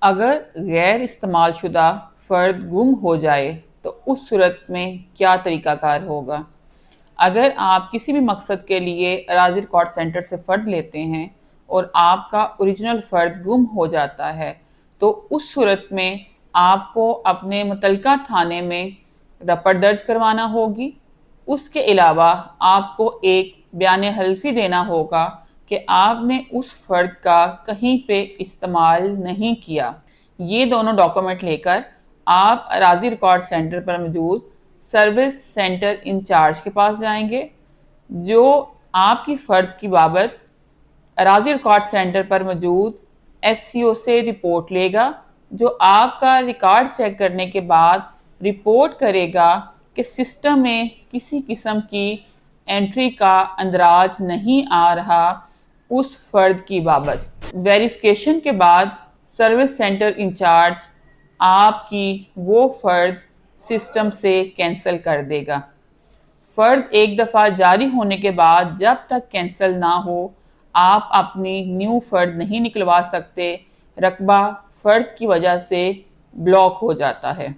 अगर गैर इस्तेमाल शुदा फ़र्द गुम हो जाए तो उस सूरत में क्या तरीक़ाकार होगा? अगर आप किसी भी मकसद के लिए अराज़ी रिकॉर्ड सेंटर से फ़र्द लेते हैं और आपका ओरिजिनल फ़र्द गुम हो जाता है, तो उस सूरत में आपको अपने मुतल्लिका थाने में रपट दर्ज करवाना होगी। उसके अलावा आपको एक बयान हल्फ़ी देना होगा कि आपने उस फ़र्द का कहीं पे इस्तेमाल नहीं किया। ये दोनों डॉक्यूमेंट लेकर आप अराज़ी रिकॉर्ड सेंटर पर मौजूद सर्विस सेंटर इंचार्ज के पास जाएंगे, जो आपकी फ़र्द की बाबत अराज़ी रिकॉर्ड सेंटर पर मौजूद SCO से रिपोर्ट लेगा, जो आपका रिकॉर्ड चेक करने के बाद रिपोर्ट करेगा कि सिस्टम में किसी किस्म की एंट्री का अंदराज नहीं आ रहा उस फ़र्द की बाबत। वेरिफिकेशन के बाद सर्विस सेंटर इंचार्ज आपकी वो फ़र्द सिस्टम से कैंसिल कर देगा। फ़र्द एक दफ़ा जारी होने के बाद जब तक कैंसिल ना हो, आप अपनी न्यू फ़र्द नहीं निकलवा सकते। रकबा फ़र्द की वजह से ब्लॉक हो जाता है।